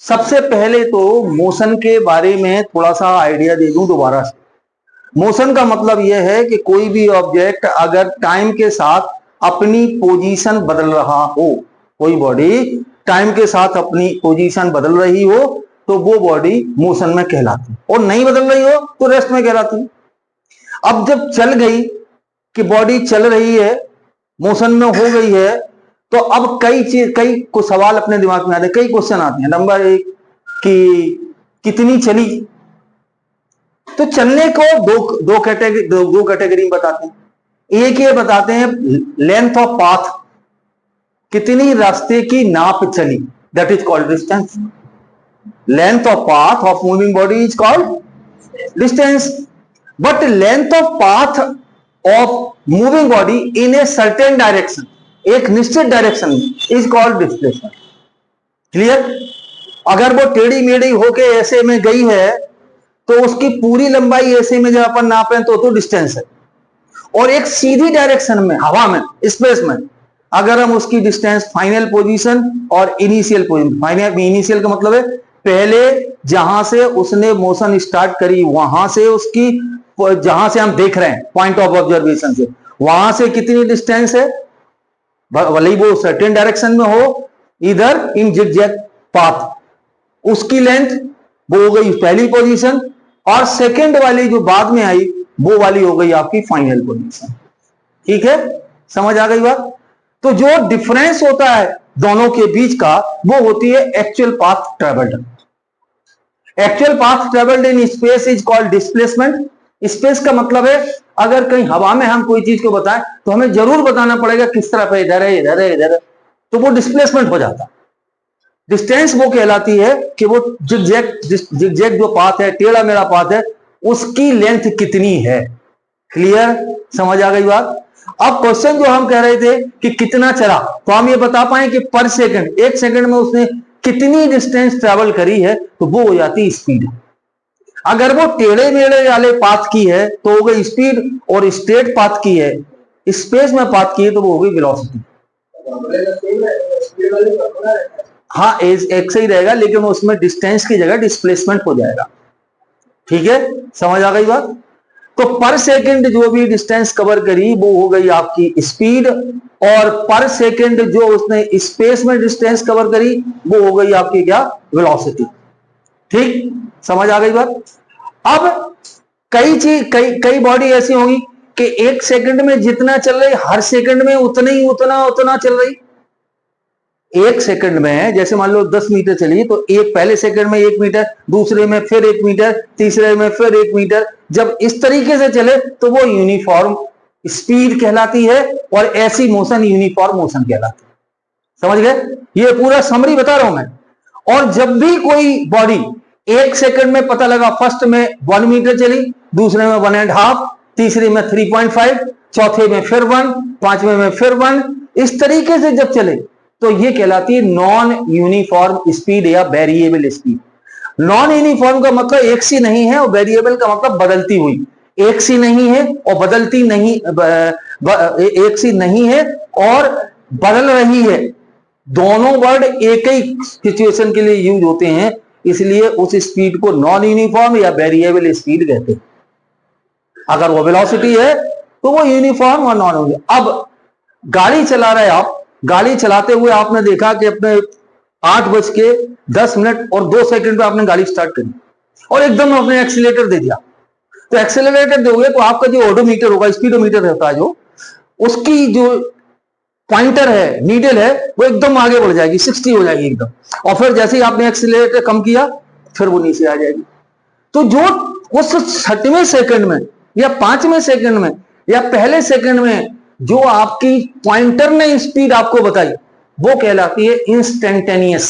सबसे पहले तो मोशन के बारे में थोड़ा सा आइडिया दे दूं दोबारा से। मोशन का मतलब यह है कि कोई भी ऑब्जेक्ट अगर टाइम के साथ अपनी पोजीशन बदल रहा हो, कोई बॉडी टाइम के साथ अपनी पोजीशन बदल रही हो तो वो बॉडी मोशन में कहलाती है, और नहीं बदल रही हो तो रेस्ट में कहलाती है। अब जब चल गई कि बॉडी चल रही है, मोशन में हो गई है, तो अब कई कुछ सवाल अपने दिमाग में आते हैं, कई क्वेश्चन आते हैं। नंबर एक कि कितनी चली, तो चलने को दो कैटेगरी में बताते हैं। एक ये बताते हैं लेंथ ऑफ पाथ, कितनी रास्ते की नाप चली, that is called distance. Length of path of moving body is called distance, but length of path of moving body in a certain direction, एक निश्चित डायरेक्शन में, इज कॉल्ड डिस्प्लेसमेंट। क्लियर? अगर वो टेढ़ी मेढ़ी होके ऐसे में गई है तो उसकी पूरी लंबाई ऐसे में जब अपन नापें तो डिस्टेंस है, और एक सीधी डायरेक्शन में हवा में, स्पेस में, अगर हम उसकी डिस्टेंस फाइनल पोजीशन और इनिशियल पोजीशन, फाइनल इनिशियल का मतलब है पहले जहां से उसने मोशन स्टार्ट करी वहां से उसकी, जहां से हम देख रहे हैं पॉइंट ऑफ ऑब्जर्वेशन से, वहां से कितनी डिस्टेंस है, भले ही वो सर्टेन डायरेक्शन में हो, इधर इन जिगजैग पाथ, उसकी लेंथ वो हो गई पहली पोजीशन, और सेकंड वाली जो बाद में आई वो वाली हो गई आपकी फाइनल पोजीशन। ठीक है, समझ आ गई बात? तो जो डिफरेंस होता है दोनों के बीच का वो होती है actual path travelled. Actual path travelled in space is called displacement. Space का मतलब है अगर कहीं हवा में हम कोई चीज को बताएं तो हमें जरूर बताना पड़ेगा किस तरफ है, इधर है, इधर है, इधर है, तो वो डिस्प्लेसमेंट हो जाता है। डिस्टेंस वो कहलाती है कि वो जिगजैग जो पाथ है, टेढ़ा मेढ़ा पाथ है, उसकी लेंथ कितनी है। क्लियर? समझ आ गई बात? अब क्वेश्चन जो हम कह रहे थे कि कितना चला, तो हम ये बता पाए कि पर सेकंड, एक सेकंड में उसने कितनी डिस्टेंस ट्रेवल करी है, तो वो हो जाती स्पीड। अगर वो टेढ़े मेढ़े वाले पाथ की है तो हो गई स्पीड, और स्ट्रेट पाथ की है, स्पेस में पाथ की है, तो वो हो गई वेलोसिटी। हाँ, एक से ही रहेगा, लेकिन उसमें डिस्टेंस की जगह डिस्प्लेसमेंट हो जाएगा। ठीक है, समझ आ गई बात? तो पर सेकंड जो भी डिस्टेंस कवर करी वो हो गई आपकी स्पीड, और पर सेकंड जो उसने स्पेस में डिस्टेंस कवर करी वो हो गई आपकी क्या, वेलोसिटी। ठीक, समझ आ गई बात? अब कई बॉडी ऐसी होगी कि एक सेकंड में जितना चल रही, हर सेकंड में उतना चल रही। एक सेकंड में जैसे मान लो 10 मीटर चली, तो एक पहले सेकंड में 1 मीटर, दूसरे में फिर 1 मीटर, तीसरे में फिर 1 मीटर, जब इस तरीके से चले तो वो यूनिफॉर्म स्पीड कहलाती है, और ऐसी मोशन यूनिफॉर्म मोशन कहलाती है। समझ गए? ये पूरा समरी बता रहा हूं मैं। और जब भी कोई बॉडी एक सेकंड में, पता लगा फर्स्ट में 1 मीटर चली, दूसरे में 1.5, तीसरे में 3.5, चौथे में फिर 1, पांचवें में फिर 1, इस तरीके से जब चले तो ये कहलाती है नॉन यूनिफॉर्म स्पीड या वेरिएबल स्पीड। नॉन यूनिफॉर्म का मतलब एक सी नहीं है, और वेरिएबल का मतलब बदलती हुई। एक सी नहीं है और बदलती नहीं, एक सी नहीं है और बदल रही है, दोनों वर्ड एक ही सिचुएशन के लिए यूज होते हैं, इसलिए उस स्पीड को नॉन यूनिफॉर्म या वेरिएबल स्पीड कहते हैं। अगर वो वेलोसिटी है तो वो यूनिफॉर्म और नॉन यूनिफॉर्म। अब गाड़ी चला रहे आप, गाड़ी चलाते हुए आपने देखा कि अपने 8:10 और 2 सेकंड पे आपने गाड़ी स्टार्ट करी और एकदम आपने एक्सीलेटर दे दिया। तो एक्सीलरेटर दोगे तो आपका जो ओडोमीटर होगा, स्पीडोमीटर होता है जो, उसकी जो पॉइंटर है, नीडल है, वो एकदम आगे बढ़ जाएगी, 60 हो जाएगी एकदम, और फिर जैसे ही आपने एक्सीलरेटर कम किया फिर वो नीचे आ जाएगी। तो जो उस 60वें सेकंड में या 5वें सेकंड में या पहले सेकंड में जो आपकी पॉइंटर ने स्पीड आपको बताई वो कहलाती है इंस्टेंटेनियस।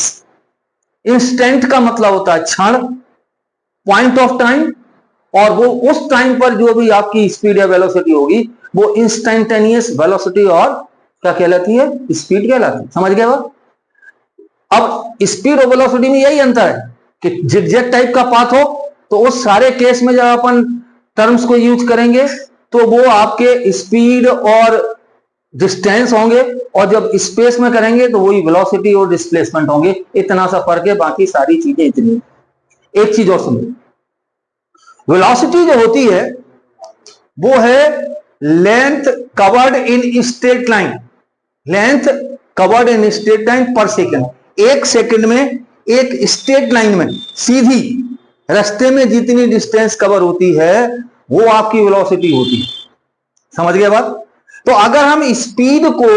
इंस्टेंट का मतलब होता है क्षण, पॉइंट ऑफ टाइम, और वो उस टाइम पर जो भी आपकी स्पीड या वेलोसिटी होगी वो इंस्टेंटेनियस वेलोसिटी और क्या कहलाती है, स्पीड कहलाती है। समझ गए बात? अब स्पीड और वेलोसिटी में यही अंतर है कि जिगजैग टाइप का पाथ हो तो उस सारे केस में जब अपन टर्म्स को यूज करेंगे तो वो आपके स्पीड और डिस्टेंस होंगे, और जब स्पेस में करेंगे तो वही वेलोसिटी और डिस्प्लेसमेंट होंगे। इतना सा फर्क है, बाकी सारी चीजें इतनी। एक चीज और समझो, वेलोसिटी जो होती है वो है length covered in straight line, length covered in straight line पर सेकेंड। एक सेकेंड में एक स्ट्रेट लाइन में सीधी रास्ते में जितनी डिस्टेंस कवर होती है वो आपकी वेलोसिटी होती है। समझ गए बात? तो अगर हम स्पीड को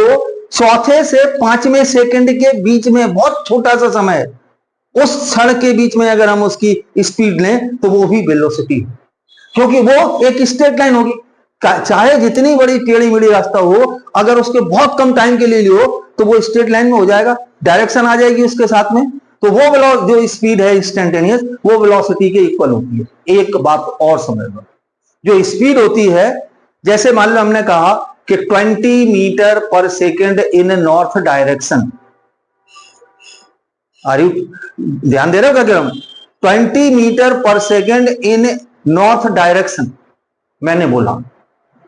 चौथे से पांचवें सेकंड के बीच में, बहुत छोटा सा समय है, उस क्षण के बीच में अगर हम उसकी स्पीड लें तो वो भी वेलोसिटी, क्योंकि वो एक स्ट्रेट लाइन होगी। चाहे जितनी बड़ी टेढ़ी मेढ़ी रास्ता हो, अगर उसके बहुत कम टाइम के लिए लियो तो वो स्ट्रेट लाइन में हो जाएगा, डायरेक्शन आ जाएगी उसके साथ में। तो वो जो स्पीड है इंस्टेंटेनियस, वो वेलोसिटी के इक्वल होती है। एक बात और समझ लो, जो स्पीड होती है, जैसे मान लो हमने कहा कि 20 मीटर पर सेकेंड इन नॉर्थ डायरेक्शन, ध्यान दे रहे हो क्या? 20 मीटर पर सेकेंड इन नॉर्थ डायरेक्शन मैंने बोला।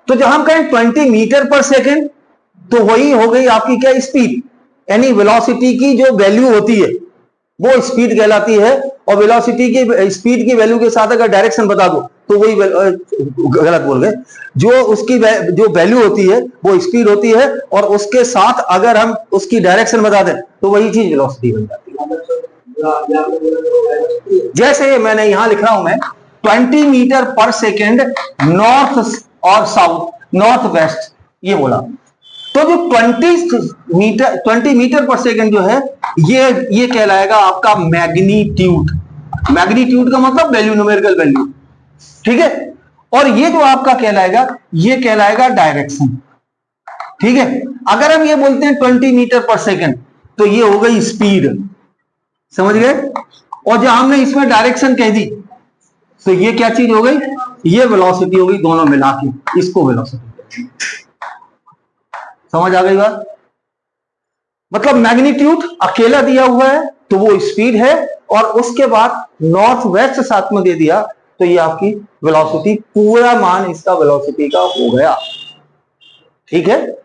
तो जब हम कहें 20 मीटर पर सेकेंड, तो वही हो गई आपकी क्या? स्पीड। यानी वेलोसिटी की जो वैल्यू होती है वो स्पीड कहलाती है, और वेलोसिटी की स्पीड की वैल्यू के साथ अगर डायरेक्शन बता दो तो वही, गलत बोल गए, जो उसकी जो वैल्यू होती है वो स्पीड होती है, और उसके साथ अगर हम उसकी डायरेक्शन बता दें तो वही चीज वेलोसिटी बन जाती है। जैसे मैंने यहां लिख रहा हूं मैं 20 मीटर पर सेकेंड नॉर्थ और साउथ, नॉर्थ वेस्ट, ये बोला। तो जो 20 मीटर पर सेकेंड जो है, ये कहलाएगा आपका मैग्नीट्यूड। मैग्नीट्यूड का मतलब वैल्यू, न्यूमेरिकल वैल्यू, ठीक है। और ये जो आपका कहलाएगा, ये कहलाएगा डायरेक्शन, ठीक है। अगर हम ये बोलते हैं 20 मीटर पर सेकेंड, तो ये हो गई स्पीड, समझ गए। और जब हमने इसमें डायरेक्शन कह दी तो ये क्या चीज हो गई? ये वेलोसिटी हो गई, दोनों मिला के इसको वेलोसिटी। समझ आ गई बात? मतलब मैग्नीट्यूड अकेला दिया हुआ है तो वो स्पीड है, और उसके बाद नॉर्थ वेस्ट साथ में दे दिया तो ये आपकी वेलोसिटी, पूरा मान इसका वेलोसिटी का हो गया, ठीक है।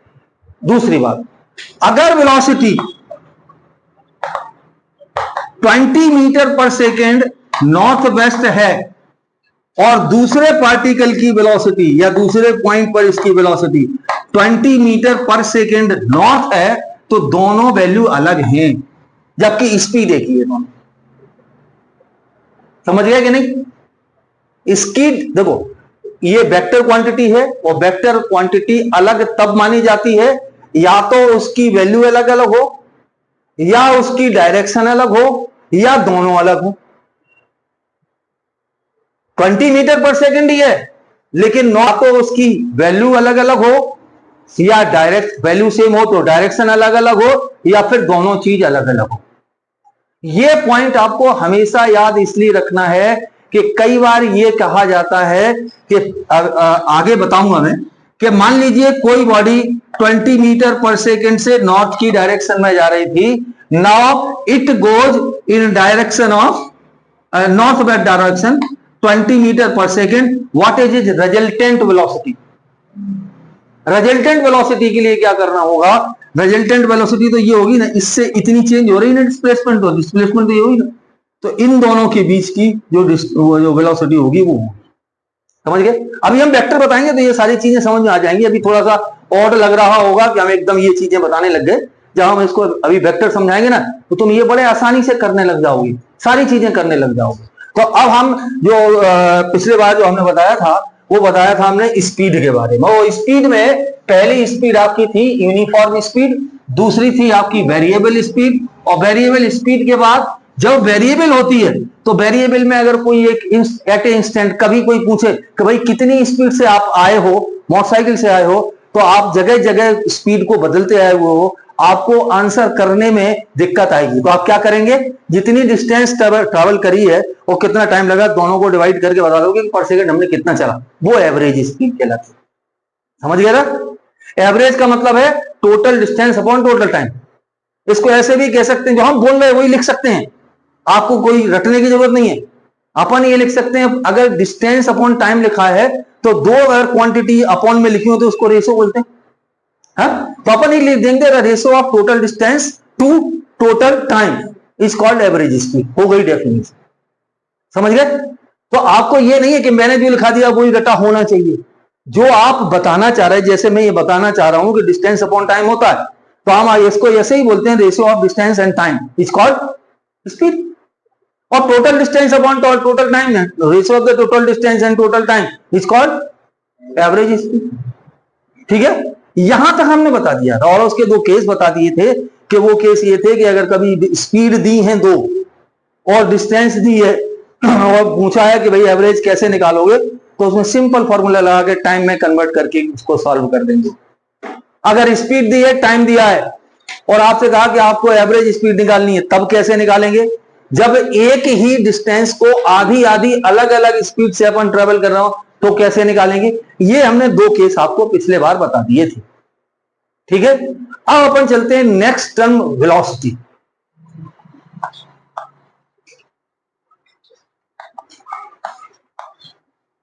दूसरी बात, अगर वेलोसिटी 20 मीटर पर सेकेंड नॉर्थ वेस्ट है और दूसरे पार्टिकल की वेलोसिटी या दूसरे पॉइंट पर इसकी वेलोसिटी 20 मीटर पर सेकेंड नॉर्थ है, तो दोनों वैल्यू अलग हैं, जबकि स्पीड एक ही है दोनों। समझ गया कि नहीं? इसकी देखो, ये वेक्टर क्वांटिटी है, और वेक्टर क्वांटिटी अलग तब मानी जाती है या तो उसकी वैल्यू अलग अलग हो, या उसकी डायरेक्शन अलग हो, या दोनों अलग हो। 20 मीटर पर सेकेंड ही है, लेकिन ना तो उसकी वैल्यू अलग अलग हो, या डायरेक्ट वैल्यू सेम हो तो डायरेक्शन अलग अलग हो, या फिर दोनों चीज अलग अलग हो। यह पॉइंट आपको हमेशा याद इसलिए रखना है कि कई बार यह कहा जाता है कि आगे बताऊंगा मैं, कि मान लीजिए कोई बॉडी 20 मीटर पर सेकेंड से नॉर्थ की डायरेक्शन में जा रही थी, now it goes in direction of north west direction 20 metre पर second, what is is resultant velocity. Resultant velocity के लिए क्या करना होगा? रिजल्टेंट वेलोसिटी तो ये होगी ना, इससे इतनी चेंज हो रही ना डिस्प्लेसमेंट, तो डिस्प्लेसमेंट तो ये होगी ना, तो इन दोनों के बीच की जो वेलोसिटी होगी वो होगी। समझ गए? अभी हम वेक्टर बताएंगे तो ये सारी चीजें समझ में आ जाएंगी। अभी थोड़ा सा ऑड लग रहा होगा कि हम एकदम ये चीजें बताने लग गए। जब हम इसको अभी वेक्टर समझाएंगे ना, तो तुम ये बड़े आसानी से करने लग जाओगी, सारी चीजें करने लग जाओगे। तो अब हम जो पिछले बार जो हमने बताया था, वो बताया था हमने स्पीड के बारे में। वो स्पीड में पहली स्पीड आपकी थी यूनिफॉर्म स्पीड, दूसरी थी आपकी वेरिएबल स्पीड, और वेरिएबल स्पीड के बाद जब वेरिएबल होती है तो वेरिएबल में अगर कोई एक एट ए इंस्टेंट कभी कोई पूछे कि भाई कितनी स्पीड से आप आए हो, मोटरसाइकिल से आए हो, तो आप जगह जगह स्पीड को बदलते आए हुए हो, आपको आंसर करने में दिक्कत आएगी। तो आप क्या करेंगे? जितनी डिस्टेंस ट्रैवल करी है और कितना टाइम लगा, दोनों को डिवाइड करके बता दोगे कि पर सेकंड हमने कितना चला, वो एवरेज स्पीड कहलाती है। समझ गए ना? एवरेज का मतलब है total distance upon total time. इसको ऐसे भी कह सकते हैं, जो हम बोल रहे हैं वही लिख सकते हैं, आपको कोई रटने की जरूरत नहीं है। अपन ये लिख सकते हैं, अगर डिस्टेंस अपॉन टाइम लिखा है तो दो अगर क्वांटिटी अपॉन में लिखी हो तो उसको रेशो बोलते हैं। हाँ, तो अपन ही लिख देंगे ratio of total distance to total time is called average speed. हो गई डेफिनेशन, समझ गए। तो आपको ये नहीं है कि मैंने जो लिखा दिया वही रटा होना चाहिए। जो आप बताना चाह रहे हैं, जैसे मैं ये बताना चाह रहा हूं कि डिस्टेंस अपॉन टाइम होता है, तो हम इसको ऐसे ही बोलते हैं ratio of distance and time is called speed. और total distance upon total time है, ratio of the total distance and total time is called average speed. ठीक है, यहां तक हमने बता दिया था। और उसके दो केस बता दिए थे कि वो केस ये थे कि अगर कभी स्पीड दी है दो और डिस्टेंस दी है और पूछा है कि भाई एवरेज कैसे निकालोगे, तो उसमें सिंपल फॉर्मूला लगा के टाइम में कन्वर्ट करके उसको सॉल्व कर देंगे। अगर स्पीड दी है, टाइम दिया है और आपसे कहा कि आपको एवरेज स्पीड निकालनी है, तब कैसे निकालेंगे? जब एक ही डिस्टेंस को आधी आधी अलग अलग स्पीड से अपन ट्रेवल कर रहे हो तो कैसे निकालेंगे? ये हमने दो केस आपको पिछले बार बता दिए थे। ठीक है, अब अपन चलते हैं नेक्स्ट टर्म वेलोसिटी।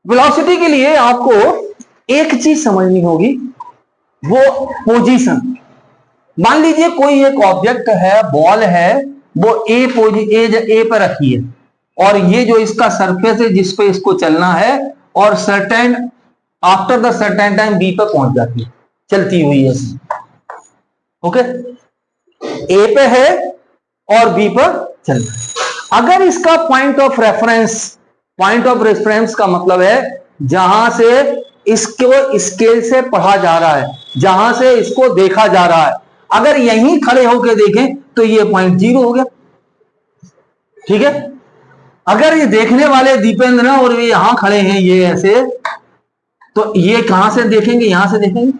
वेलोसिटी के लिए आपको एक चीज समझनी होगी, वो पोजीशन। मान लीजिए कोई एक ऑब्जेक्ट है, बॉल है, वो ए पर रखी है और ये जो इसका सरफेस है जिस पे इसको चलना है, और certain after the certain time B पर पहुंच जाती है, चलती हुई है। ओके, ए पे है और बी पर चल रहा है। अगर इसका पॉइंट ऑफ रेफरेंस का मतलब है जहां से इसको स्केल से पढ़ा जा रहा है, जहां से इसको देखा जा रहा है, अगर यहीं खड़े होकर देखें तो ये पॉइंट 0 हो गया। ठीक है, अगर ये देखने वाले दीपेंद्र और ये यहां खड़े हैं ये ऐसे, तो ये कहां से देखेंगे? यहां से देखेंगे।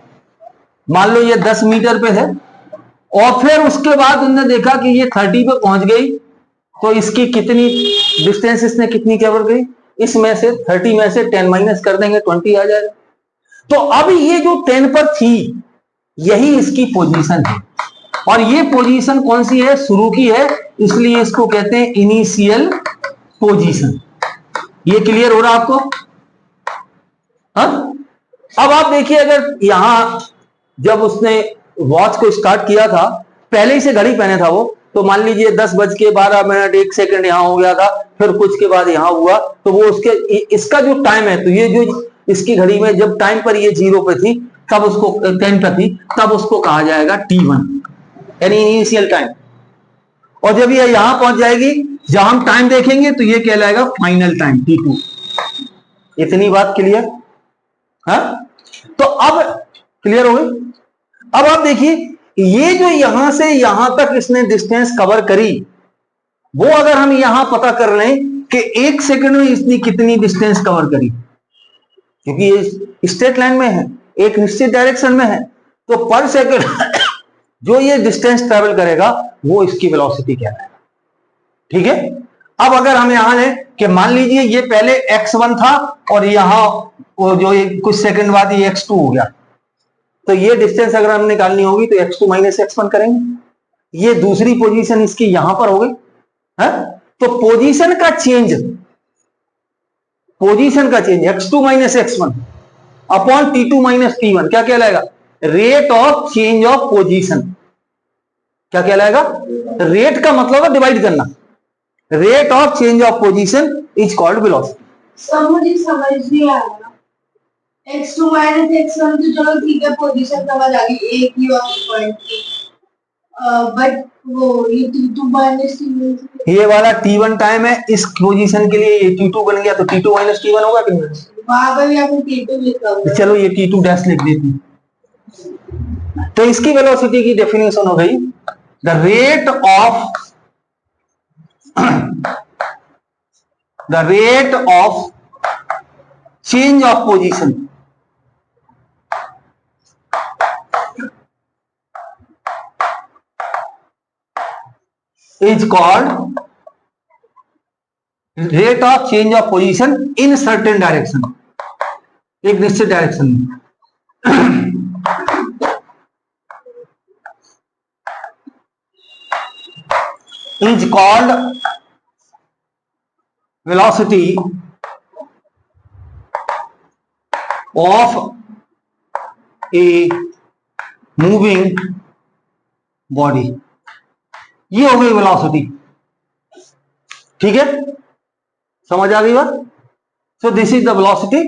मान लो ये 10 मीटर पे है और फिर उसके बाद उन्होंने देखा कि ये 30 पे पहुंच गई, तो इसकी कितनी डिस्टेंस इसने कितनी कवर गई? इसमें से 30 में से 10 माइनस कर देंगे, 20 आ जाएगा। तो अब ये जो 10 पर थी यही इसकी पोजीशन है, और ये पोजीशन कौन सी है? शुरू की है, इसलिए इसको कहते हैं इनिशियल पोजीशन। ये क्लियर हो रहा आपको? हाँ, अब आप देखिए, अगर यहां जब उसने वॉच को स्टार्ट किया था, पहले ही से घड़ी पहने था वो, तो मान लीजिए 10:12 1 सेकंड यहां हो गया था, फिर कुछ के बाद यहां हुआ, तो वो उसके इसका जो टाइम है, तो ये जो इसकी घड़ी में जब टाइम पर ये 0 पे थी, तब उसको 10 पे थी, तब उसको कहा जाएगा T1 यानी इनिशियल टाइम। और जब ये यहां पहुंच जाएगी, जब हम टाइम देखेंगे तो ये कहलाएगा फाइनल टाइम T2। इतनी बात क्लियर? हाँ, तो अब क्लियर हो गई। अब आप देखिए, ये जो यहां से यहां तक इसने डिस्टेंस कवर करी, वो अगर हम यहां पता कर लें कि 1 सेकंड में इसने कितनी डिस्टेंस कवर करी, क्योंकि ये स्ट्रेट लाइन में है, एक निश्चित डायरेक्शन में है, तो पर सेकंड जो ये डिस्टेंस ट्रेवल करेगा वो इसकी वेलोसिटी कहलाएगा। ठीक है, अब अगर हम यहां लें कि मान लीजिए ये पहले x1 था और यहां जो कुछ सेकंड बाद ये x2 हो गया, तो ये डिस्टेंस अगर हमें निकालनी होगी तो x2 माइनस x1 करेंगे। ये दूसरी पोजीशन इसकी यहां पर हो गई है, तो पोजीशन का change x2 minus x1 upon T2 minus T1 क्या कहलाएगा? Rate of change of position. क्या कहलाएगा? रेट का मतलब है डिवाइड करना, rate of change of position is called velocity. Sir मुझे समझ नहीं आया, x2 माइनस x1 तो चलो ठीक है, पोजीशन समझ आ गई एक ही और पॉइंट की, बट वो ये T2 माइनस T1, ये वाला T1 टाइम है, इस पोजीशन के लिए ये T2 बन गया, तो T2 माइनस T1 होगा कि नहीं? वहां पर आपने T2 लिखा हुआ, चलो ये T2 डैश लिख देती हूं। तो इसकी वेलोसिटी की डेफिनेशन हो गई the rate of change of position is called rate of change of position in certain direction, एक निश्चित डायरेक्शन में। is called velocity of a moving body, ये हो गई वेलोसिटी। ठीक है, समझ आ गई बात? So this is the velocity,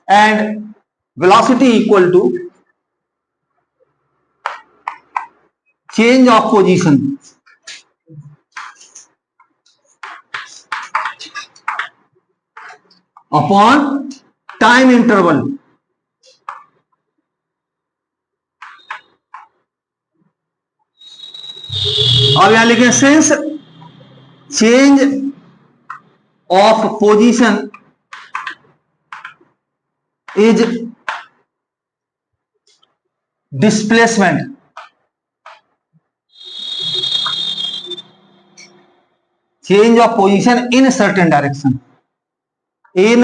and velocity equal to change of position upon time interval. अब यहां लिखें since change of position is displacement, change of position in certain direction, in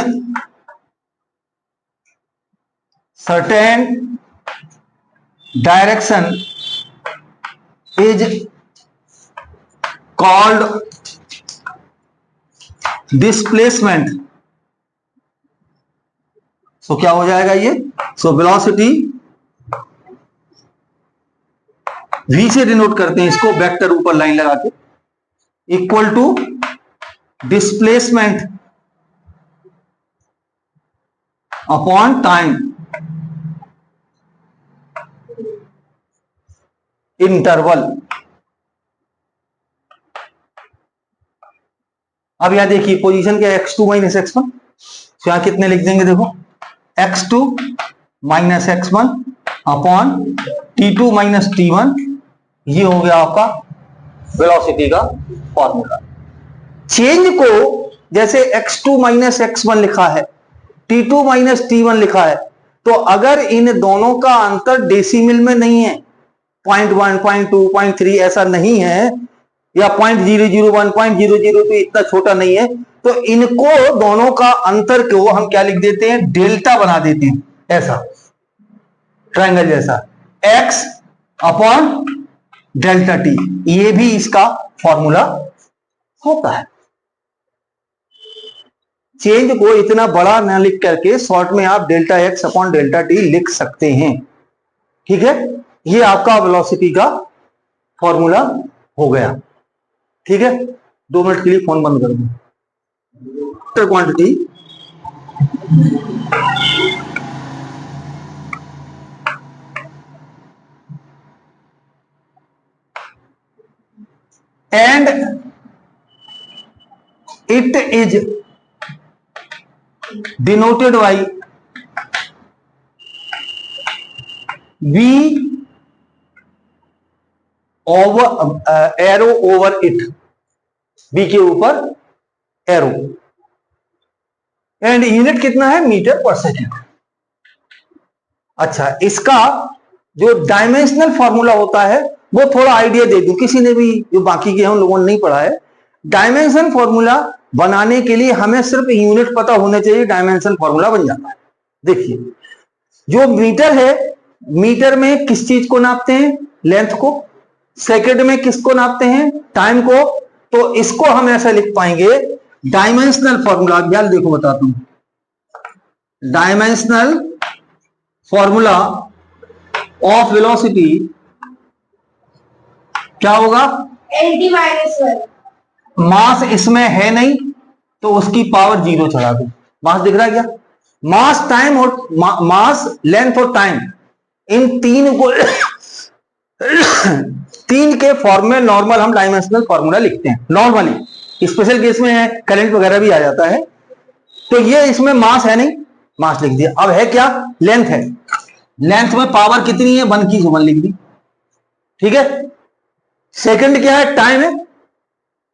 certain direction is called displacement। So क्या हो जाएगा ये? So velocity v से denote करते हैं इसको, वेक्टर ऊपर लाइन लगा के, equal to displacement upon time interval. अब यहां देखिए पोजीशन क्या, x2 माइनस x1, तो यहां कितने लिख देंगे देखो, x2 minus x1 upon t2 minus t1, ये हो गया आपका वेलोसिटी का फॉर्मूला। चेंज को जैसे x2 माइनस x1 लिखा है, t2 माइनस t1 लिखा है, तो अगर इन दोनों का अंतर डेसिमल में नहीं है, 0.1 0.2 0.3 ऐसा नहीं है, या 0.001 0.002 इतना छोटा नहीं है, तो इनको दोनों का अंतर को हम क्या लिख देते हैं, डेल्टा बना देते हैं, ऐसा ट्रायंगल जैसा, x अपॉन डेल्टा टी, ये भी इसका फॉर्मूला होता है। चेंज को इतना बड़ा ना लिख करके शॉर्ट में आप delta x upon delta T लिख सकते हैं। ठीक है, ये आपका वेलोसिटी का फॉर्मूला हो गया। ठीक है, 2 मिनट के लिए फोन बंद कर दूं। Quantity and it is denoted by V over arrow over it, B के ऊपर एरो, एंड यूनिट कितना है, मीटर पर सेकेंड। अच्छा, इसका जो डायमेंशनल फॉर्मूला होता है वो थोड़ा आइडिया दे दूं, किसी ने भी जो बाकी के हम लोगों ने नहीं पढ़ा है। डायमेंशन फॉर्मूला बनाने के लिए हमें सिर्फ यूनिट पता होने चाहिए, डायमेंशन फॉर्मूला बन जाता है। देखिए, जो मीटर है, मीटर में किस चीज को नापते हैं, लेंथ को, सेकंड में किसको नापते हैं, टाइम को, तो इसको हम ऐसा लिख पाएंगे, डायमेंशनल फॉर्मूला। ध्यान देखो बताता हूं, डायमेंशनल फॉर्मूला ऑफ वेलोसिटी क्या होगा, LT माइनस 1। मास इसमें है नहीं तो उसकी पावर 0 चढ़ा दो। मास दिख रहा है क्या, मास टाइम और मास लेंथ और टाइम, इन तीन को तीन के फॉर्म में नॉर्मल हम डायमेंशनल फॉर्मूला लिखते हैं नॉर्मली। स्पेशल केस में है, करंट वगैरह भी आ जाता है, तो ये इसमें मास है नहीं, मास लिख दिया। अब है क्या, लेंथ है, लेंथ में पावर कितनी है, 1 की 1 लिख दी। ठीक है, सेकंड क्या है, टाइम है,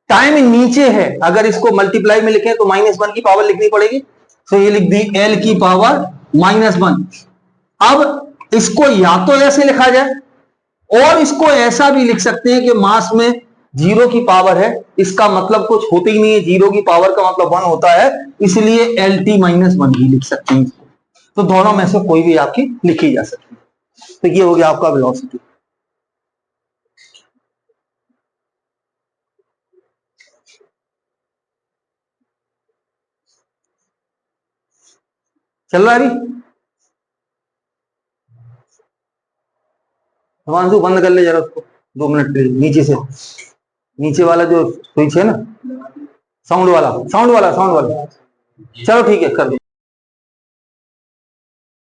टाइम नीचे है, अगर इसको मल्टीप्लाई में लिखें तो -1 की पावर लिखनी पड़ेगी, तो ये लिख दी L की पावर -1। अब इसको या तो ऐसे लिखा जाए और इसको ऐसा भी लिख सकते हैं कि मास में 0 की पावर है, इसका मतलब कुछ होती ही नहीं है, 0 की पावर का मतलब 1 होता है, इसलिए LT -1 भी लिख सकते हैं। तो दोनों में से कोई भी आपकी लिखी जा सकती है। तो ये हो गया आपका वेलोसिटी। चल रहा है अभी? हिमांशु बंद कर ले जरा उसको 2 मिनट के लिए, नीचे से, नीचे वाला जो स्विच है ना, साउंड वाला। चलो ठीक है, कर दो।